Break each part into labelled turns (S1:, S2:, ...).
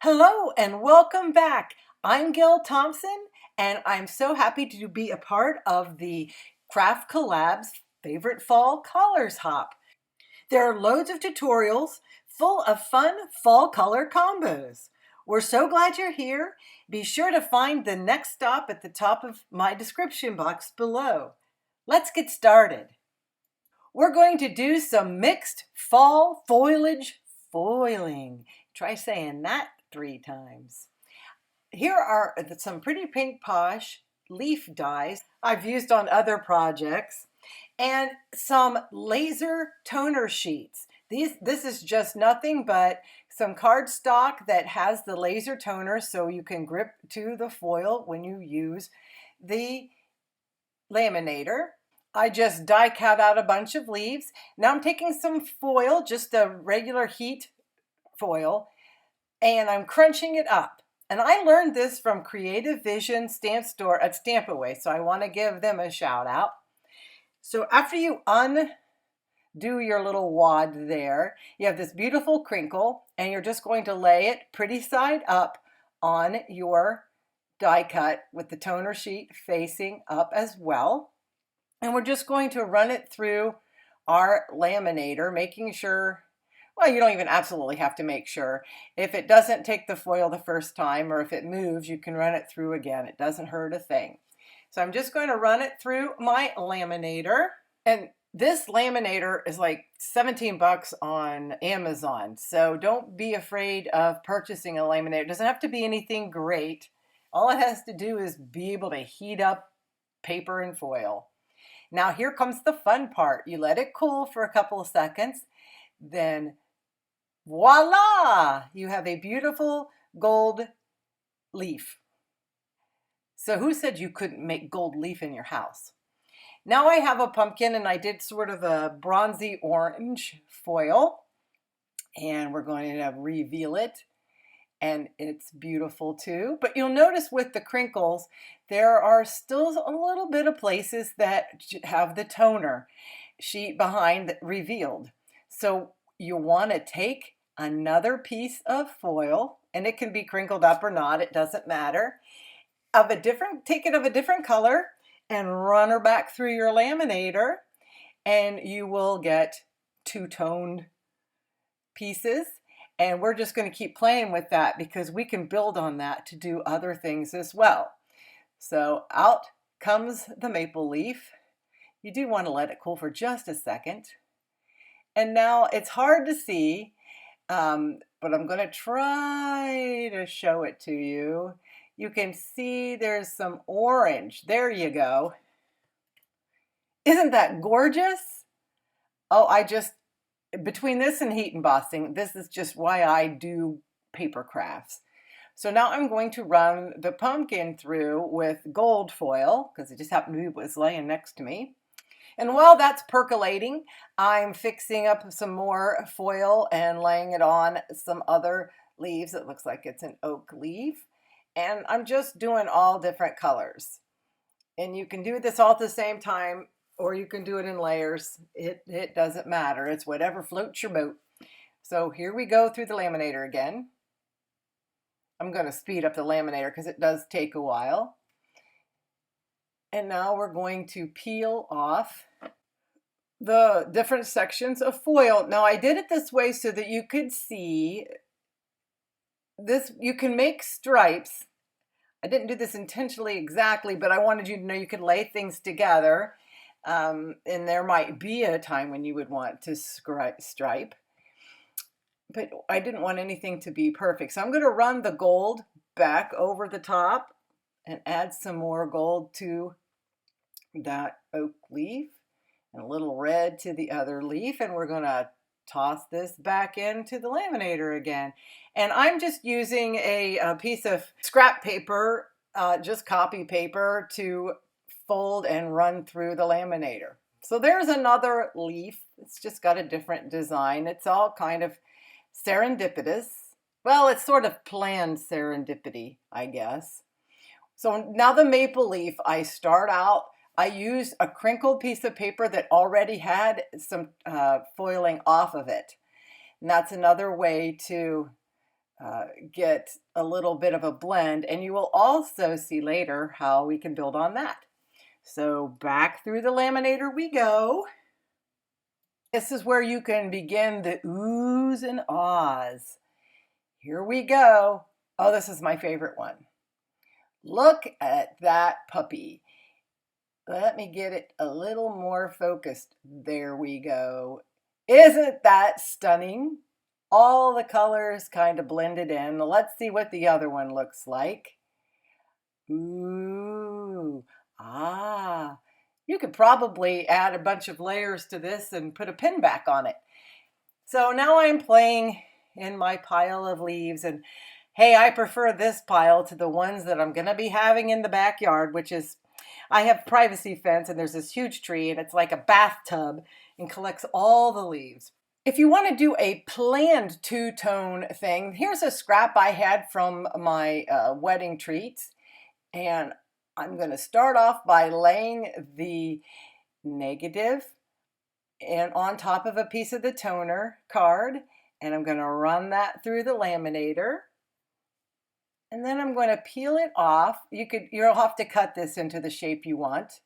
S1: Hello and welcome back. I'm Gale Thompson and I'm so happy to be a part of the Craft Collab's Favorite Fall Colors Hop. There are loads of tutorials full of fun fall color combos. We're so glad you're here. Be sure to find the next stop at the top of my description box below. Let's get started. We're going to do some mixed fall foliage foiling. Try saying that 3 times. Here are some pretty pink Posh leaf dies I've used on other projects and some laser toner sheets. This is just nothing but some cardstock that has the laser toner so you can grip to the foil when you use the laminator. I just die cut out a bunch of leaves. Now I'm taking some foil, just a regular heat foil, and I'm crunching it up. And I learned this from Creative Vision Stamp Store at Stamp Away, so I want to give them a shout out. So after you undo your little wad there, you have this beautiful crinkle, and you're just going to lay it pretty side up on your die cut with the toner sheet facing up as well. And we're just going to run it through our laminator, making sure, well, you don't even absolutely have to make sure. If it doesn't take the foil the first time, or if it moves, you can run it through again. It doesn't hurt a thing. So I'm just going to run it through my laminator. And this laminator is like 17 bucks on Amazon. So don't be afraid of purchasing a laminator. It doesn't have to be anything great. All it has to do is be able to heat up paper and foil. Now here comes the fun part. You let it cool for a couple of seconds, then voila! You have a beautiful gold leaf. So who said you couldn't make gold leaf in your house? Now I have a pumpkin and I did sort of a bronzy orange foil, and we're going to reveal it. And it's beautiful too. But you'll notice with the crinkles, there are still a little bit of places that have the toner sheet behind revealed. So you want to take another piece of foil, and it can be crinkled up or not, it doesn't matter, take it of a different color and run her back through your laminator, and you will get two-toned pieces. And we're just going to keep playing with that because we can build on that to do other things as well. So out comes the maple leaf. You do want to let it cool for just a second. And now it's hard to see, but I'm going to try to show it to you. You can see there's some orange. There you go. Isn't that gorgeous? Oh, between this and heat embossing, this is just why I do paper crafts. So now I'm going to run the pumpkin through with gold foil because it just happened to be what was laying next to me. And while that's percolating, I'm fixing up some more foil and laying it on some other leaves. It looks like it's an oak leaf. And I'm just doing all different colors. And you can do this all at the same time, or you can do it in layers. It doesn't matter. It's whatever floats your boat. So here we go through the laminator again. I'm going to speed up the laminator because it does take a while. And now we're going to peel off the different sections of foil. Now I did it this way so that you could see this. You can make stripes. I didn't do this intentionally exactly, but I wanted you to know you could lay things together. And there might be a time when you would want to stripe, but I didn't want anything to be perfect. So I'm going to run the gold back over the top and add some more gold to that oak leaf and a little red to the other leaf. And we're going to toss this back into the laminator again. And I'm just using a piece of scrap paper, just copy paper, to fold and run through the laminator. So there's another leaf. It's just got a different design. It's all kind of serendipitous. Well, it's sort of planned serendipity, I guess. So now the maple leaf, I used a crinkled piece of paper that already had some foiling off of it. And that's another way to get a little bit of a blend, and you will also see later how we can build on that. So back through the laminator we go. This is where you can begin the oohs and ahs. Here we go. Oh, this is my favorite one. Look at that puppy. Let me get it a little more focused. There we go. Isn't that stunning? All the colors kind of blended in. Let's see what the other one looks like. Ooh, ah. You could probably add a bunch of layers to this and put a pin back on it. So now I'm playing in my pile of leaves, and hey, I prefer this pile to the ones that I'm gonna be having in the backyard, which is, I have privacy fence and there's this huge tree and it's like a bathtub and collects all the leaves. If you want to do a planned two-tone thing, here's a scrap I had from my wedding treats, and I'm going to start off by laying the negative and on top of a piece of the toner card, and I'm going to run that through the laminator, and then I'm going to peel it off. You'll have to cut this into the shape you want.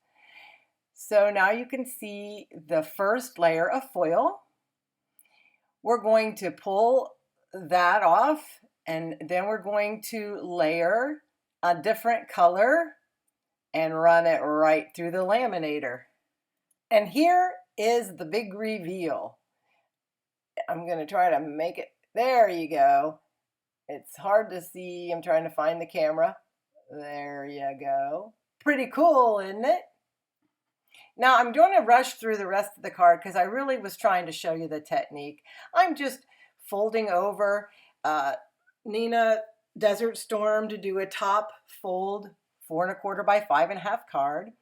S1: So now you can see the first layer of foil. We're going to pull that off, and then we're going to layer a different color and run it right through the laminator. And here is the big reveal. I'm going to try to make it, there you go. It's hard to see, I'm trying to find the camera. There you go. Pretty cool, isn't it? Now I'm going to rush through the rest of the card because I really was trying to show you the technique. I'm just folding over Nina Desert Storm to do a top fold 4 1/4 by 5 1/2 card.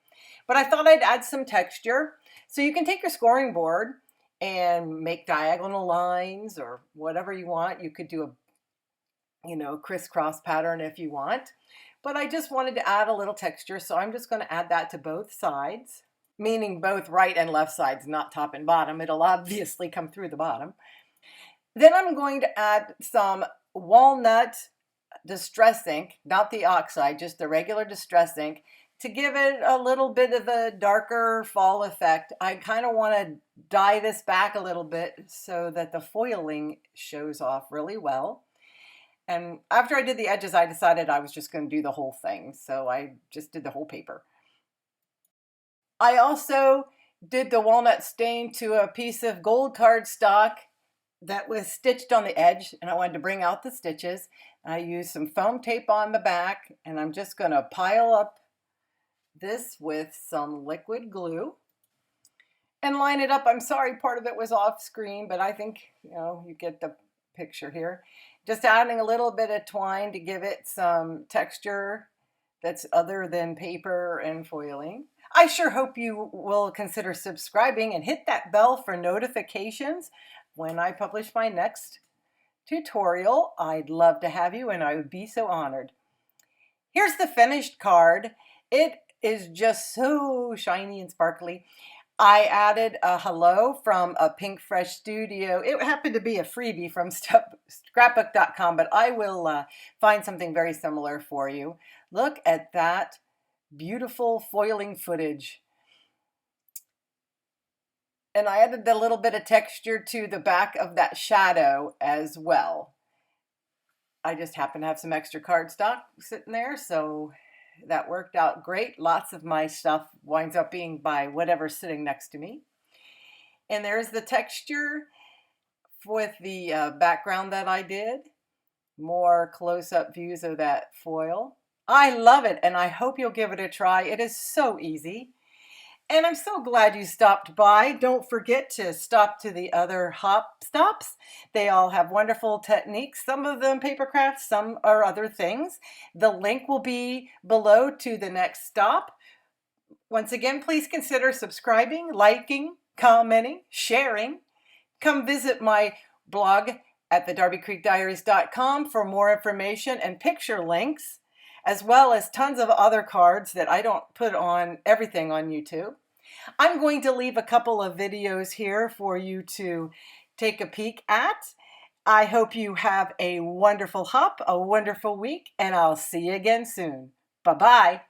S1: But I thought I'd add some texture. So you can take your scoring board and make diagonal lines or whatever you want. You could do a crisscross pattern if you want. But I just wanted to add a little texture, so I'm just going to add that to both sides, meaning both right and left sides, not top and bottom. It'll obviously come through the bottom. Then I'm going to add some walnut distress ink, not the oxide, just the regular distress ink, to give it a little bit of a darker fall effect. I kind of want to dye this back a little bit so that the foiling shows off really well. And after I did the edges, I decided I was just going to do the whole thing. So I just did the whole paper. I also did the walnut stain to a piece of gold cardstock that was stitched on the edge, and I wanted to bring out the stitches. I used some foam tape on the back, and I'm just going to pile up this with some liquid glue and line it up. I'm sorry, part of it was off screen, but I think you get the picture here. Just adding a little bit of twine to give it some texture that's other than paper and foiling. I sure hope you will consider subscribing and hit that bell for notifications when I publish my next tutorial. I'd love to have you, and I would be so honored. Here's the finished card. It is just so shiny and sparkly. I added a hello from a Pink Fresh Studio. It happened to be a freebie from scrapbook.com, but I will find something very similar for you. Look at that beautiful foiling footage. And I added a little bit of texture to the back of that shadow as well. I just happen to have some extra cardstock sitting there, so that worked out great. Lots of my stuff winds up being by whatever's sitting next to me. And there's the texture with the background that I did. More close-up views of that foil. I love it, and I hope you'll give it a try. It is so easy. And I'm so glad you stopped by. Don't forget to stop to the other hop stops. They all have wonderful techniques. Some of them paper crafts, some are other things. The link will be below to the next stop. Once again, please consider subscribing, liking, commenting, sharing. Come visit my blog at thedarbycreekdiaries.com for more information and picture links, as well as tons of other cards that I don't put on everything on YouTube. I'm going to leave a couple of videos here for you to take a peek at. I hope you have a wonderful hop, a wonderful week, and I'll see you again soon. Bye-bye.